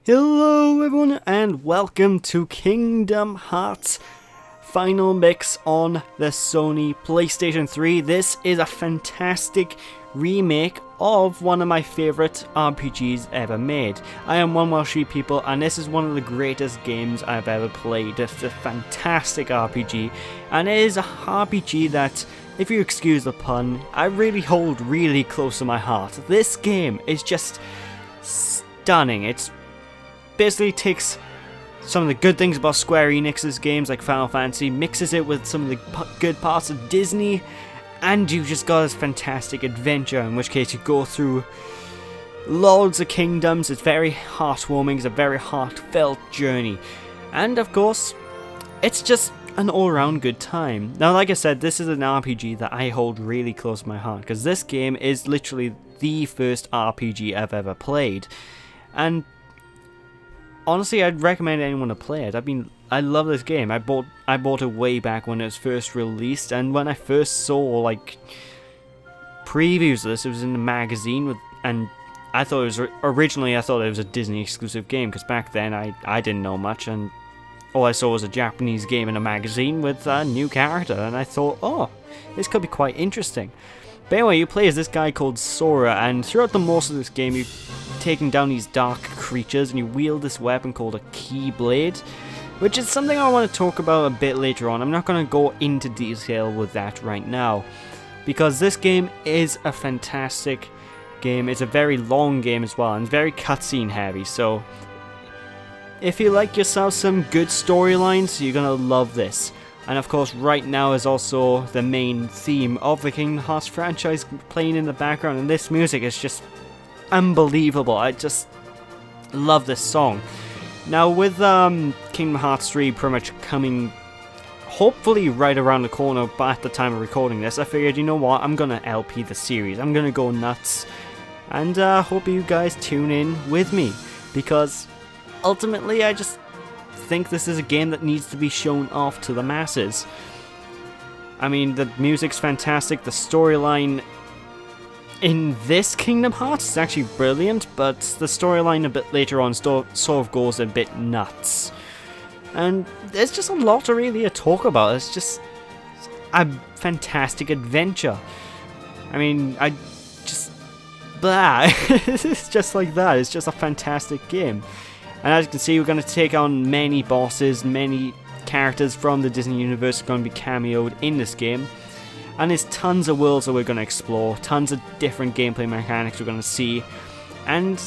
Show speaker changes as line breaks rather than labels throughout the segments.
Hello everyone and welcome to Kingdom Hearts Final Mix on the Sony PlayStation 3. This is a fantastic remake of one of my favourite RPGs ever made. I am One Welsh Sheep People and this is one of the greatest games I've ever played. It's a fantastic RPG and it is a RPG that, if you excuse the pun, I really hold really close to my heart. This game is just stunning. It's basically takes some of the good things about Square Enix's games like Final Fantasy, mixes it with some of the good parts of Disney, and you've just got this fantastic adventure, in which case you go through loads of kingdoms. It's very heartwarming, it's a very heartfelt journey, and of course, it's just an all-around good time. Now, like I said, this is an RPG that I hold really close to my heart, because this game is literally the first RPG I've ever played, and honestly, I'd recommend anyone to play it. I love this game. I bought it way back when it was first released, and when I first saw like previews of this, it was in the magazine and I thought it was originally I thought it was a Disney exclusive game, because back then I didn't know much, and all I saw was a Japanese game in a magazine with a new character, and I thought, oh, this could be quite interesting. But anyway, you play as this guy called Sora, and throughout the most of this game, you're taking down these dark creatures, and you wield this weapon called a Keyblade, which is something I want to talk about a bit later on. I'm not going to go into detail with that right now, because this game is a fantastic game. It's a very long game as well, and very cutscene heavy, so if you like yourself some good storylines, you're going to love this. And of course, right now is also the main theme of the Kingdom Hearts franchise playing in the background, and this music is just unbelievable. I just love this song. Now, with Kingdom Hearts 3 pretty much coming hopefully right around the corner, but at the time of recording this, I figured, you know what, I'm gonna LP the series. I'm gonna go nuts, and hope you guys tune in with me, because ultimately I just think this is a game that needs to be shown off to the masses. I mean, the music's fantastic, the storyline in this Kingdom Hearts is actually brilliant, but the storyline a bit later on sort of goes a bit nuts. And there's just a lot to really talk about. It's just a fantastic adventure. I mean, it's just like that. It's just a fantastic game. And as you can see, we're going to take on many bosses, many characters from the Disney universe are going to be cameoed in this game. And there's tons of worlds that we're going to explore, tons of different gameplay mechanics we're going to see. And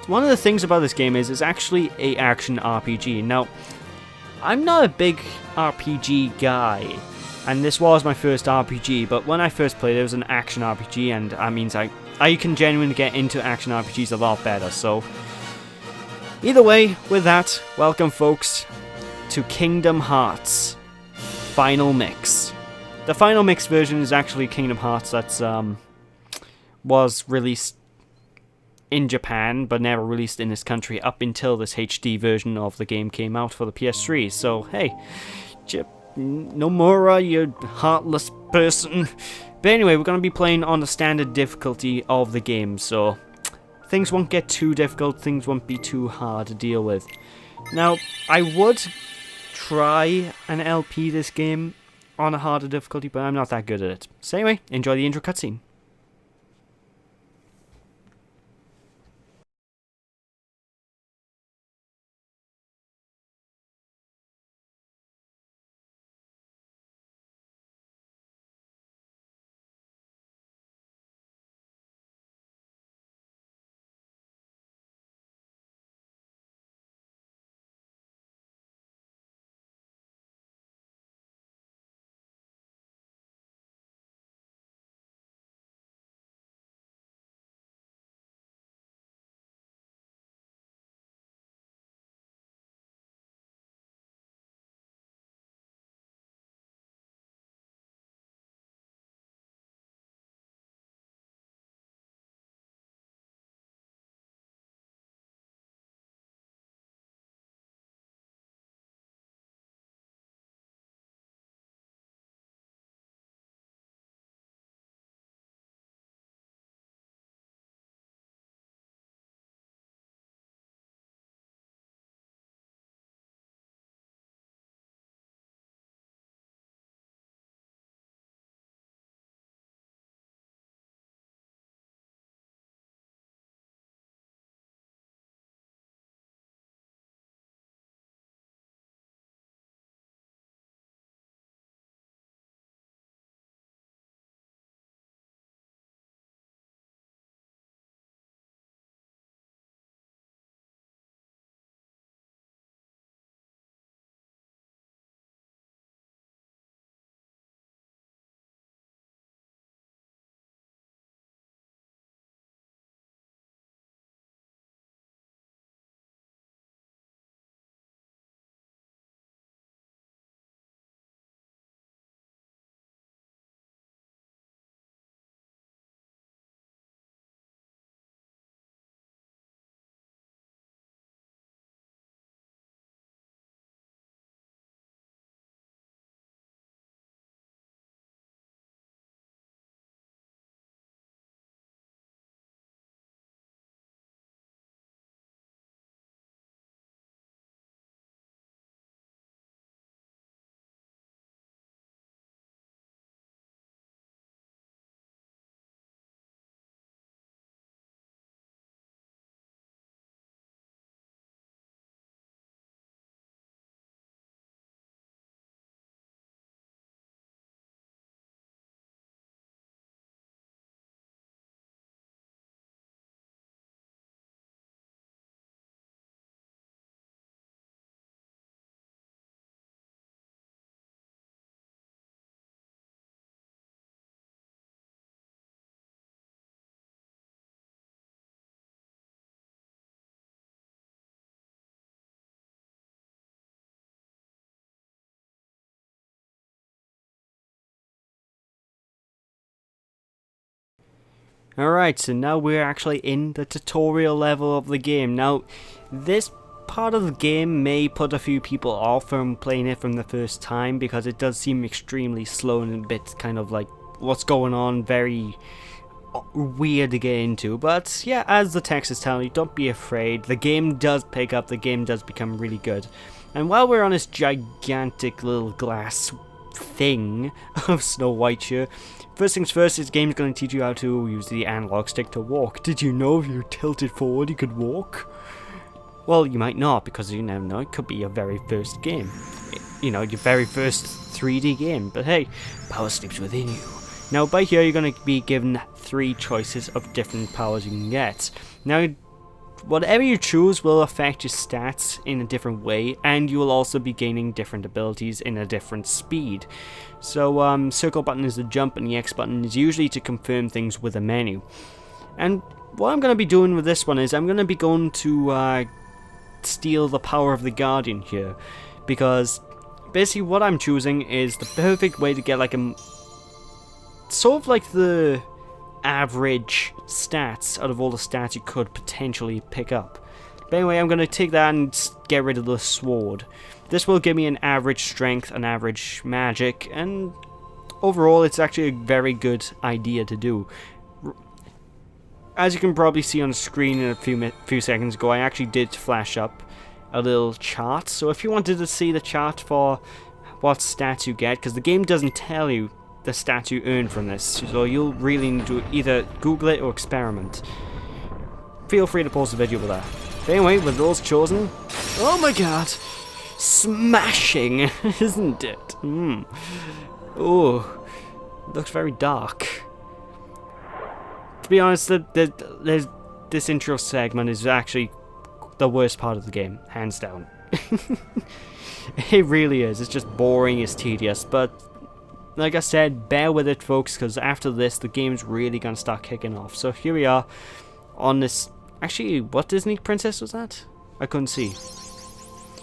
one of the things about this game is it's actually an action RPG. Now, I'm not a big RPG guy, and this was my first RPG, but when I first played it was an action RPG, and that means I can genuinely get into action RPGs a lot better, so either way, with that, welcome folks to Kingdom Hearts Final Mix. The Final Mix version is actually Kingdom Hearts that's was released in Japan, but never released in this country up until this HD version of the game came out for the PS3. So hey, Nomura, you heartless person. But anyway, we're going to be playing on the standard difficulty of the game, so things won't get too difficult, things won't be too hard to deal with. Now, I would try and LP this game on a harder difficulty, but I'm not that good at it. So anyway, enjoy the intro cutscene. Alright, so now we're actually in the tutorial level of the game. Now, this part of the game may put a few people off from playing it from the first time because it does seem extremely slow and a bit kind of like what's going on, very weird to get into. But yeah, as the text is telling you, don't be afraid. The game does pick up, the game does become really good. And while we're on this gigantic little glass thing of Snow White here, first things first, this game's going to teach you how to use the analog stick to walk. Did you know if you tilted forward you could walk? Well, you might not, because you never know, it could be your very first game. You know, your very first 3D game. But hey, power sleeps within you. Now by here you're going to be given 3 choices of different powers you can get. Now, whatever you choose will affect your stats in a different way, and you will also be gaining different abilities in a different speed. So circle button is the jump and the X button is usually to confirm things with a menu. And what I'm going to be doing with this one is I'm going to be going to steal the power of the Guardian here, because basically what I'm choosing is the perfect way to get like a sort of like the average stats out of all the stats you could potentially pick up. But anyway, I'm going to take that and get rid of the sword. This will give me an average strength, an average magic, and overall it's actually a very good idea to do. As you can probably see on the screen in a few seconds ago, I actually did flash up a little chart. So if you wanted to see the chart for what stats you get, because the game doesn't tell you the stats you earn from this, so you'll really need to either Google it or experiment. Feel free to pause the video with that. But anyway, with those chosen, oh my god, smashing, isn't it? Oh, looks very dark. To be honest, this intro segment is actually the worst part of the game, hands down. It really is. It's just boring, it's tedious, but like I said, bear with it, folks, because after this, the game's really going to start kicking off. So here we are on this. Actually, what Disney princess was that? I couldn't see.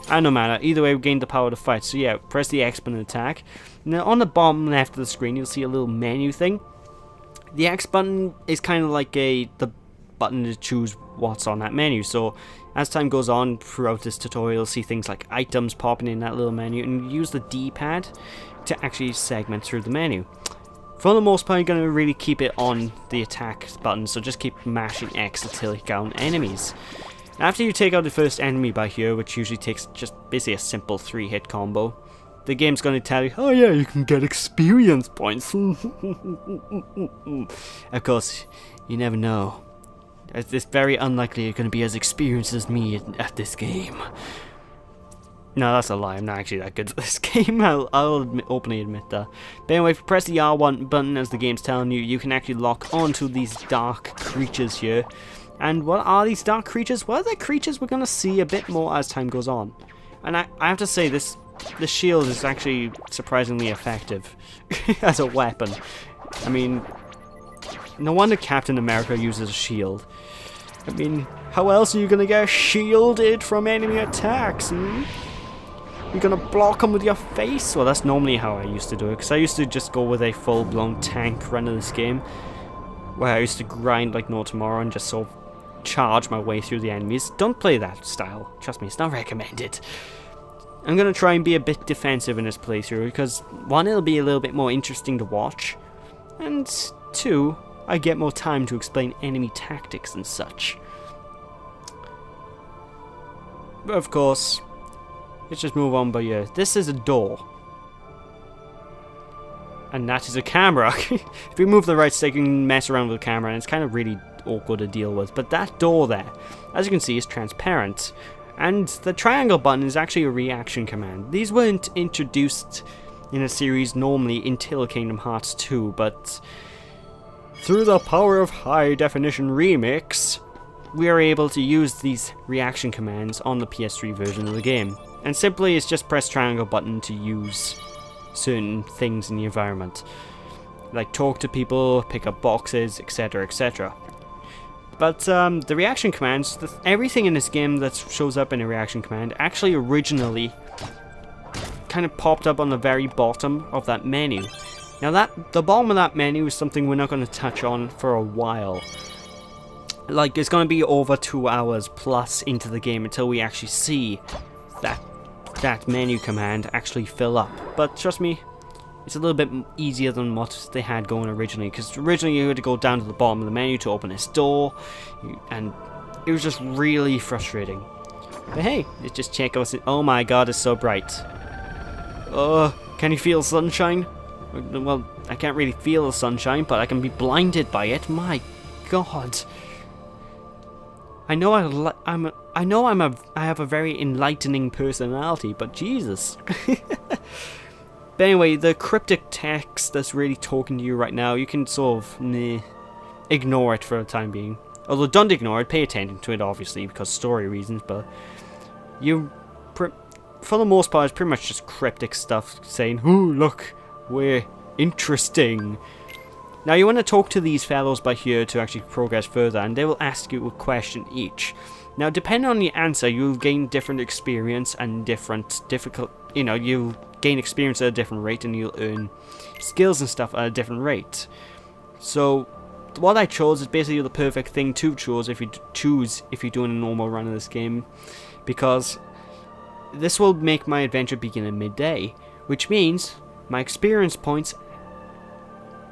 No matter. Either way, we gained the power to fight. So yeah, press the X button attack. Now on the bottom left of the screen, you'll see a little menu thing. The X button is kind of like the button to choose what's on that menu. So as time goes on throughout this tutorial, you'll see things like items popping in that little menu, and you use the D-pad to actually segment through the menu. For the most part, you're going to really keep it on the attack button, so just keep mashing X to take down enemies. After you take out the first enemy by here, which usually takes just basically a simple 3-hit combo, the game's going to tell you, oh yeah, you can get experience points. Of course, you never know. It's very unlikely you're going to be as experienced as me at this game. No, that's a lie. I'm not actually that good at this game. I'll openly admit that. But anyway, if you press the R1 button, as the game's telling you, you can actually lock onto these dark creatures here. And what are these dark creatures? Well, they're creatures we're going to see a bit more as time goes on. And I have to say, the shield is actually surprisingly effective as a weapon. I mean, no wonder Captain America uses a shield. I mean, how else are you going to get shielded from enemy attacks? You're gonna block them with your face? Well, that's normally how I used to do it, because I used to just go with a full-blown tank run of this game, where I used to grind like no tomorrow and just sort of charge my way through the enemies. Don't play that style. Trust me, it's not recommended. I'm gonna try and be a bit defensive in this playthrough, because 1, it'll be a little bit more interesting to watch, and 2, I get more time to explain enemy tactics and such. But of course, let's just move on by here. This is a door. And that is a camera. If you move the right stick, you can mess around with the camera, and it's kind of really awkward to deal with. But that door there, as you can see, is transparent. And the triangle button is actually a reaction command. These weren't introduced in a series normally until Kingdom Hearts 2, but through the power of high definition remix, we are able to use these reaction commands on the PS3 version of the game. And simply, it's just press triangle button to use certain things in the environment, like talk to people, pick up boxes, etc, etc. But the reaction commands, everything in this game that shows up in a reaction command actually originally kind of popped up on the very bottom of that menu. Now the bottom of that menu is something we're not going to touch on for a while. Like, it's going to be over 2 hours plus into the game until we actually see that menu command actually fill up. But trust me, it's a little bit easier than what they had going originally, because originally you had to go down to the bottom of the menu to open this door, and it was just really frustrating. But hey, let's just check out. Oh my god, it's so bright. Can you feel sunshine? Well, I can't really feel the sunshine, but I can be blinded by it. My god. I know I have a very enlightening personality, but Jesus. But anyway, the cryptic text that's really talking to you right now, you can sort of ignore it for the time being. Although don't ignore it, pay attention to it obviously because story reasons, but for the most part it's pretty much just cryptic stuff saying, "Ooh, look, we're interesting." Now you want to talk to these fellows by here to actually progress further, and they will ask you a question each. Now depending on the answer, you'll gain different experience and different you'll gain experience at a different rate, and you'll earn skills and stuff at a different rate. So what I chose is basically the perfect thing to choose if you're doing a normal run of this game, because this will make my adventure begin at midday, which means my experience points,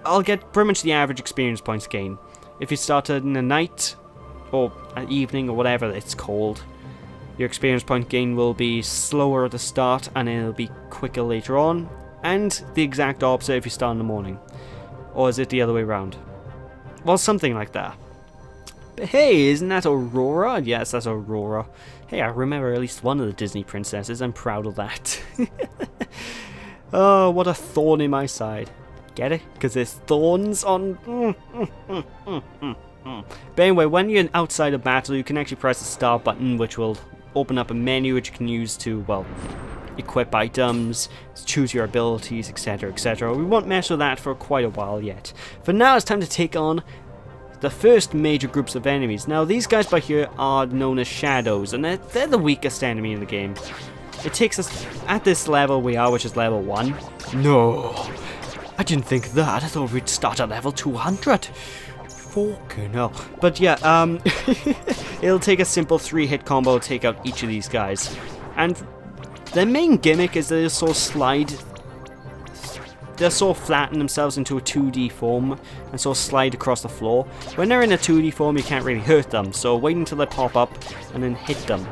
I'll get pretty much the average experience points gain. If you started in the night or an evening or whatever it's called, your experience point gain will be slower at the start and it'll be quicker later on, and the exact opposite if you start in the morning. Or is it the other way around? Well, something like that. But hey, isn't that Aurora? Yes, that's Aurora. Hey, I remember at least one of the Disney princesses. I'm proud of that. Oh, what a thorn in my side. Get it? Because there's thorns on... But anyway, when you're outside a battle, you can actually press the start button, which will open up a menu which you can use to, well, equip items, choose your abilities, etc, etc. We won't mess with that for quite a while yet. For now, it's time to take on the first major groups of enemies. Now, these guys by here are known as shadows, and they're the weakest enemy in the game. It takes us, at this level we are, which is level 1. No, I didn't think that. I thought we'd start at level 200. Fucking hell. But yeah, it'll take a simple 3-hit combo to take out each of these guys. And their main gimmick is they'll sort of flatten themselves into a 2D form and sort of slide across the floor. When they're in a 2D form, you can't really hurt them, so wait until they pop up and then hit them.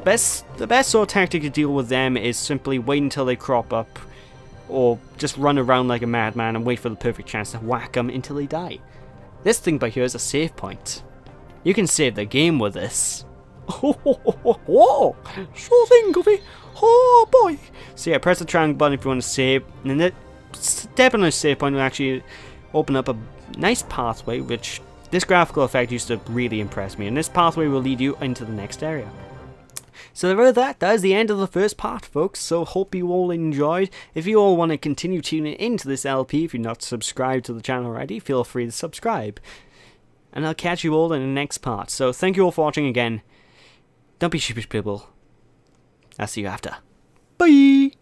The best sort of tactic to deal with them is simply wait until they crop up, or just run around like a madman and wait for the perfect chance to whack them until they die. This thing by here is a save point. You can save the game with this. Oh, sure thing, Goofy. Oh boy. So yeah, press the triangle button if you want to save, and then step on a save point will actually open up a nice pathway, which this graphical effect used to really impress me, and this pathway will lead you into the next area. So with that is the end of the first part, folks, so hope you all enjoyed. If you all want to continue tuning into this LP, if you're not subscribed to the channel already, feel free to subscribe. And I'll catch you all in the next part. So thank you all for watching again. Don't be sheepish, people. I'll see you after. Bye!